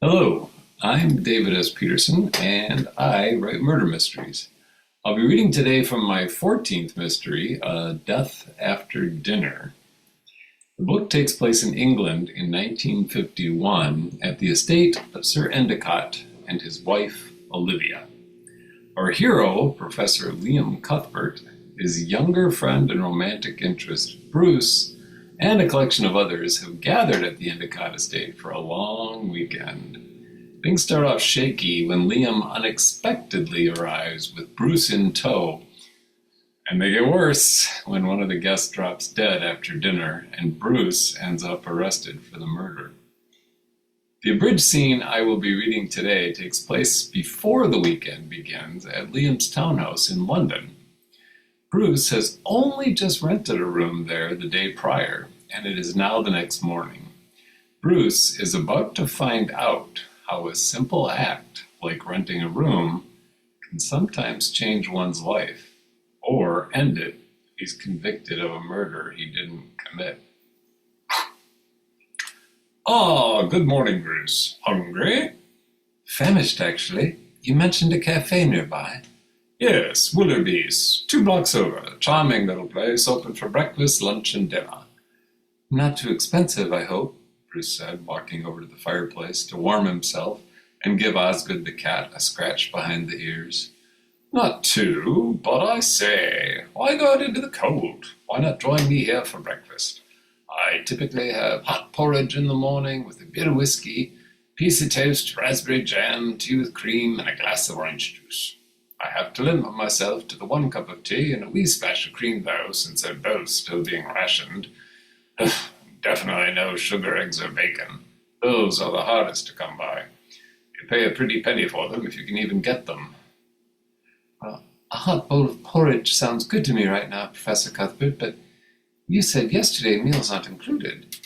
Hello, I'm David S. Peterson, and I write murder mysteries. I'll be reading today from my 14th mystery, Death After Dinner. The book takes place in England in 1951 at the estate of Sir Endicott and his wife, Olivia. Our hero, Professor Liam Cuthbert, his younger friend and romantic interest, Bruce, and a collection of others have gathered at the Endicott estate for a long weekend. Things start off shaky when Liam unexpectedly arrives with Bruce in tow. And they get worse when one of the guests drops dead after dinner and Bruce ends up arrested for the murder. The abridged scene I will be reading today takes place before the weekend begins at Liam's townhouse in London. Bruce has only just rented a room there the day prior, and it is now the next morning. Bruce is about to find out how a simple act, like renting a room, can sometimes change one's life, or end it if he's convicted of a murder he didn't commit. Ah, good morning, Bruce. Hungry? Famished, actually. You mentioned a cafe nearby. Yes, Willoughby's, 2 blocks over. A charming little place, open for breakfast, lunch, and dinner. Not too expensive, I hope, Bruce said, walking over to the fireplace to warm himself and give Osgood the cat a scratch behind the ears. Not too, but I say, why go out into the cold? Why not join me here for breakfast? I typically have hot porridge in the morning with a bit of whiskey, piece of toast, raspberry jam, tea with cream, and a glass of orange juice. I have to limit myself to the 1 cup of tea and a wee splash of cream, though, since they're both still being rationed. Definitely no sugar, eggs, or bacon. Those are the hardest to come by. You pay a pretty penny for them if you can even get them. Well, a hot bowl of porridge sounds good to me right now, Professor Cuthbert, but you said yesterday meals aren't included.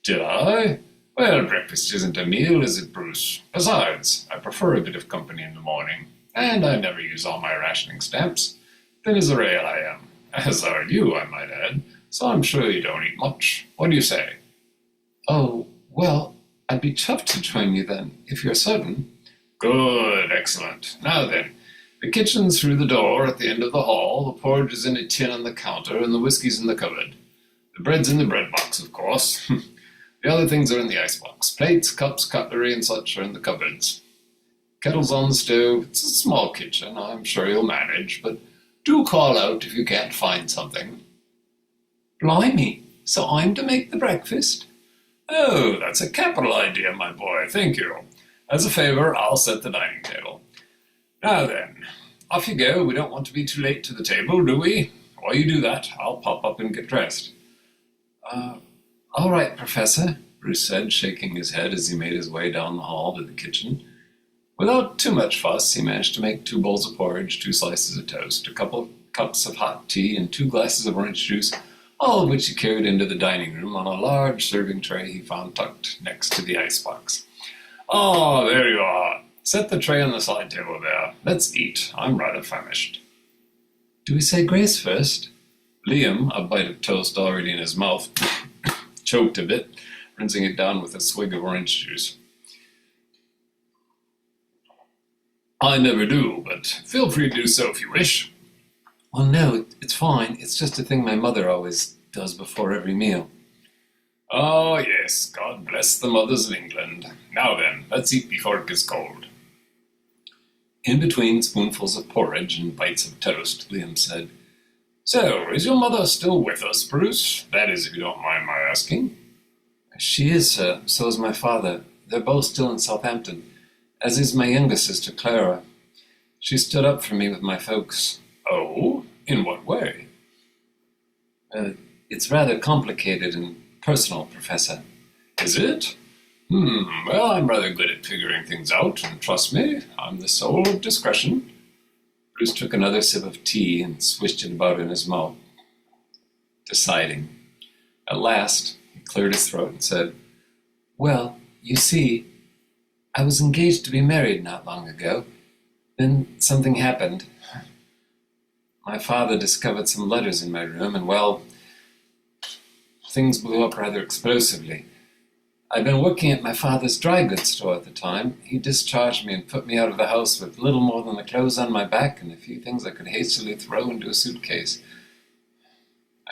Did I? Well, breakfast isn't a meal, is it, Bruce? Besides, I prefer a bit of company in the morning, and I never use all my rationing stamps. Thin as a rail I am, as are you, I might add, so I'm sure you don't eat much. What do you say? Oh, well, I'd be chuffed to join you then, if you're certain. Good, excellent. Now then, the kitchen's through the door at the end of the hall, the porridge is in a tin on the counter, and the whiskey's in the cupboard. The bread's in the bread box, of course. The other things are in the icebox. Plates, cups, cutlery, and such are in the cupboards. Kettle's on the stove. It's a small kitchen. I'm sure you'll manage, but do call out if you can't find something. Blimey, so I'm to make the breakfast? Oh, that's a capital idea, my boy. Thank you. As a favor, I'll set the dining table. Now then, off you go. We don't want to be too late to the table, do we? While you do that, I'll pop up and get dressed. All right, Professor, Bruce said, shaking his head as he made his way down the hall to the kitchen. Without too much fuss, he managed to make 2 bowls of porridge, 2 slices of toast, a couple of cups of hot tea, and 2 glasses of orange juice, all of which he carried into the dining room on a large serving tray he found tucked next to the icebox. Oh, there you are. Set the tray on the side table there. Let's eat. I'm rather famished. Do we say grace first? Liam, a bite of toast already in his mouth, choked a bit, rinsing it down with a swig of orange juice. I never do, but feel free to do so if you wish. Well, no, it's fine. It's just a thing my mother always does before every meal. Oh, yes, God bless the mothers of England. Now then, let's eat before it gets cold. In between spoonfuls of porridge and bites of toast, Liam said, So, is your mother still with us, Bruce? That is, if you don't mind my asking. She is, sir. So is my father. They're both still in Southampton, as is my younger sister, Clara. She stood up for me with my folks. Oh? In what way? It's rather complicated and personal, Professor. Is it? Well, I'm rather good at figuring things out, and trust me, I'm the soul of discretion. Bruce took another sip of tea and swished it about in his mouth, deciding. At last, he cleared his throat and said, Well, you see, I was engaged to be married not long ago. Then something happened. My father discovered some letters in my room, and, well, things blew up rather explosively. I'd been working at my father's dry goods store at the time. He discharged me and put me out of the house with little more than the clothes on my back and a few things I could hastily throw into a suitcase.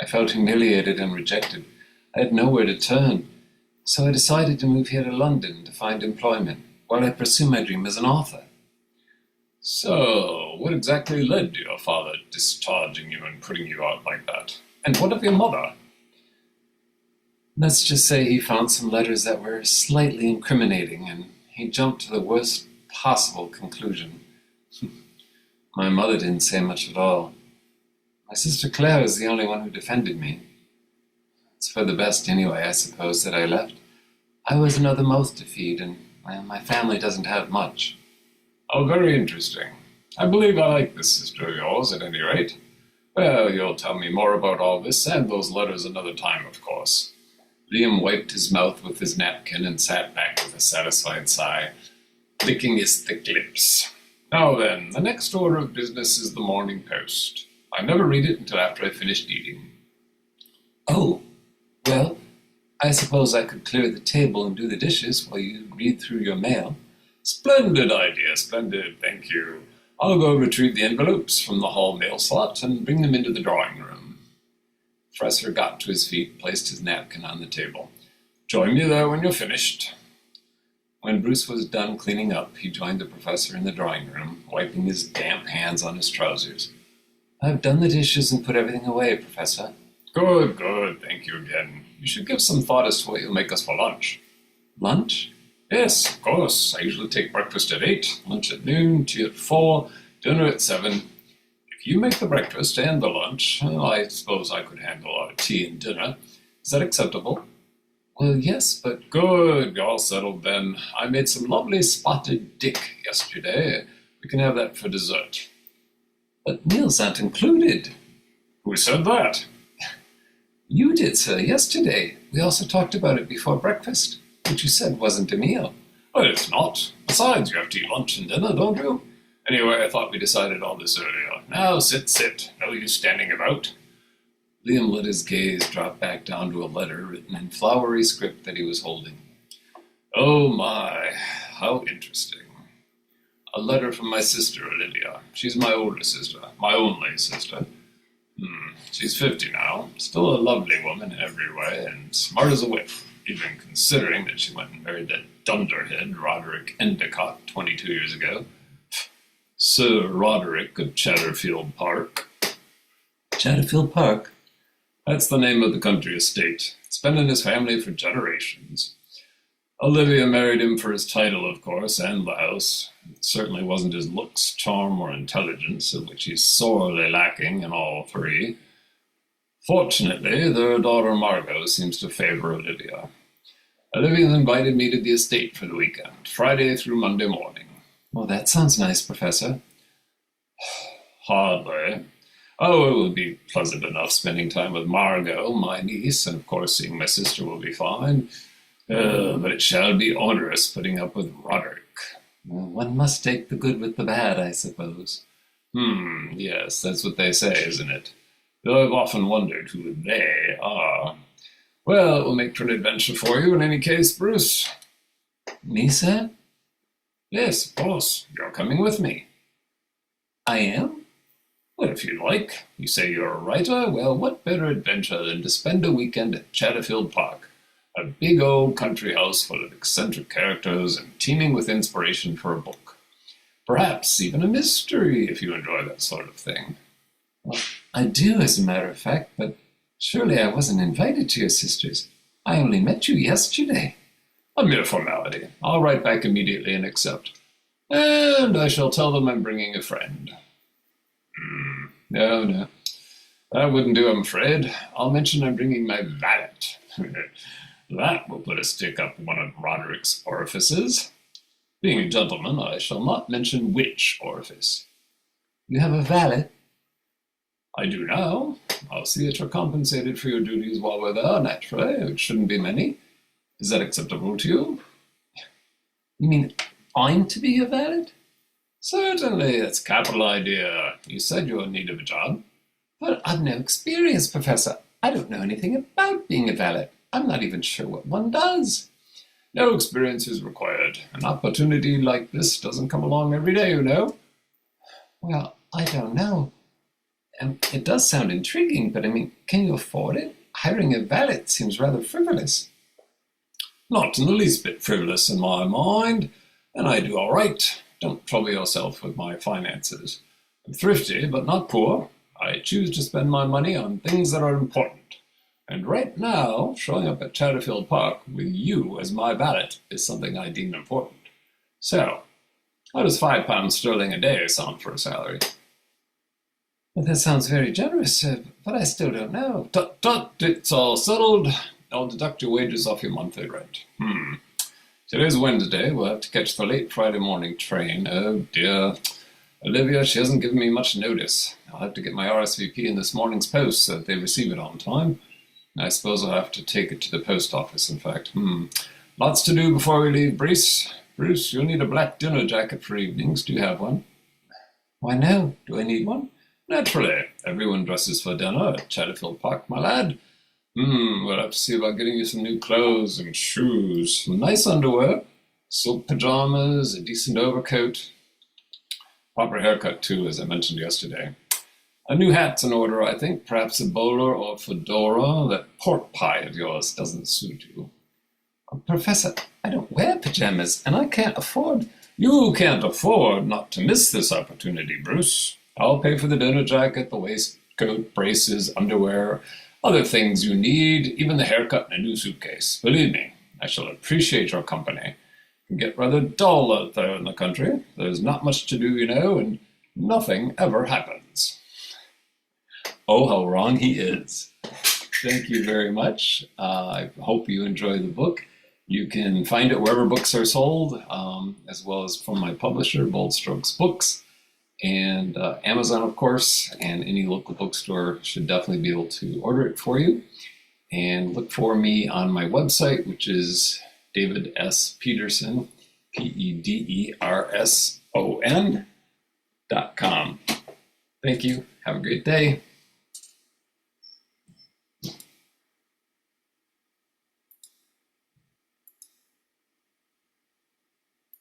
I felt humiliated and rejected. I had nowhere to turn, so I decided to move here to London to find employment while I pursue my dream as an author. So, what exactly led to your father discharging you and putting you out like that? And what of your mother? Let's just say he found some letters that were slightly incriminating, and he jumped to the worst possible conclusion. My mother didn't say much at all. My sister Claire was the only one who defended me. It's for the best anyway, I suppose, that I left. I was another mouth to feed, and my family doesn't have much. Oh, very interesting. I believe I like this sister of yours, at any rate. Well, you'll tell me more about all this and those letters another time, of course. Liam wiped his mouth with his napkin and sat back with a satisfied sigh, licking his thick lips. Now then, the next order of business is the Morning Post. I never read it until after I finished eating. Oh, well, I suppose I could clear the table and do the dishes while you read through your mail. Splendid idea, splendid, thank you. I'll go retrieve the envelopes from the hall mail slot and bring them into the drawing room. The professor got to his feet and placed his napkin on the table. Join me there when you're finished. When Bruce was done cleaning up, he joined the professor in the drawing room, wiping his damp hands on his trousers. I've done the dishes and put everything away, Professor. Good, good, thank you again. You should give some thought as to what you'll make us for lunch. Lunch? Yes, of course. I usually take breakfast at 8, lunch at noon, tea at 4, dinner at 7. If you make the breakfast and the lunch, well, I suppose I could handle our tea and dinner. Is that acceptable? Well, yes, but... Good, all settled then. I made some lovely spotted dick yesterday. We can have that for dessert. But meals aren't included. Who said that? You did, sir, yesterday. We also talked about it before breakfast, which you said wasn't a meal. Well, it's not. Besides, you have to eat lunch and dinner, don't you? Anyway, I thought we decided all this earlier. Now, sit. No use standing about. Liam let his gaze drop back down to a letter written in flowery script that he was holding. Oh my, how interesting. A letter from my sister, Olivia. She's my older sister, my only sister. She's 50 now, still a lovely woman in every way, and smart as a whip, even considering that she went and married that dunderhead, Roderick Endicott, 22 years ago. Sir Roderick of Chatterfield Park. Chatterfield Park? That's the name of the country estate. It's been in his family for generations. Olivia married him for his title, of course, and the house. It certainly wasn't his looks, charm, or intelligence, of which he's sorely lacking in all three. Fortunately, their daughter Margot seems to favor Olivia. Olivia invited me to the estate for the weekend, Friday through Monday morning. Well, that sounds nice, Professor. Hardly. Oh, it will be pleasant enough spending time with Margot, my niece, and of course seeing my sister will be fine. But it shall be onerous putting up with Roderick. Well, one must take the good with the bad, I suppose. Yes, that's what they say, isn't it? Though I've often wondered who they are. Well, it will make for an adventure for you in any case, Bruce. Me, sir? Yes, of course. You're coming with me. I am? Well, if you like. You say you're a writer? Well, what better adventure than to spend a weekend at Chatterfield Park? A big old country house full of eccentric characters and teeming with inspiration for a book. Perhaps even a mystery, if you enjoy that sort of thing. Well, I do, as a matter of fact, but surely I wasn't invited to your sisters. I only met you yesterday. A mere formality. I'll write back immediately and accept. And I shall tell them I'm bringing a friend. No. That wouldn't do, I'm afraid. I'll mention I'm bringing my valet. That will put a stick up one of Roderick's orifices. Being a gentleman, I shall not mention which orifice. You have a valet? I do now. I'll see that you're compensated for your duties while we're there, naturally, which shouldn't be many. Is that acceptable to you? You mean I'm to be your valet? Certainly, that's a capital idea. You said you were in need of a job. But I've no experience, Professor. I don't know anything about being a valet. I'm not even sure what one does. No experience is required. An opportunity like this doesn't come along every day, you know. Well, I don't know. It does sound intriguing, but I mean, can you afford it? Hiring a valet seems rather frivolous. Not in the least bit frivolous in my mind, and I do all right. Don't trouble yourself with my finances. I'm thrifty, but not poor. I choose to spend my money on things that are important. And right now, showing up at Chatterfield Park with you as my valet is something I deem important. So, how does £5 sterling a day sound for a salary? Well, that sounds very generous, but I still don't know. Tut, tut, it's all settled. I'll deduct your wages off your monthly rent. Today's Wednesday. We'll have to catch the late Friday morning train. Oh, dear. Olivia, she hasn't given me much notice. I'll have to get my RSVP in this morning's post so that they receive it on time. I suppose I'll have to take it to the post office, in fact. Lots to do before we leave, Bruce. Bruce, you'll need a black dinner jacket for evenings. Do you have one? Why, no. Do I need one? Naturally. Everyone dresses for dinner at Chatterfield Park, my lad. We'll have to see about getting you some new clothes and shoes, some nice underwear, silk pajamas, a decent overcoat. Proper haircut, too, as I mentioned yesterday. A new hat's in order, I think. Perhaps a bowler or fedora. That pork pie of yours doesn't suit you. Professor, I don't wear pajamas, and I can't afford... You can't afford not to miss this opportunity, Bruce. I'll pay for the dinner jacket, the waistcoat, braces, underwear, other things you need, even the haircut and a new suitcase. Believe me, I shall appreciate your company. It can get rather dull out there in the country. There's not much to do, you know, and nothing ever happens. Oh, how wrong he is. Thank you very much. I hope you enjoy the book. You can find it wherever books are sold, as well as from my publisher, Bold Strokes Books, and Amazon, of course, and any local bookstore should definitely be able to order it for you. And look for me on my website, which is David S. Peterson, PEDERSON.com. Thank you. Have a great day.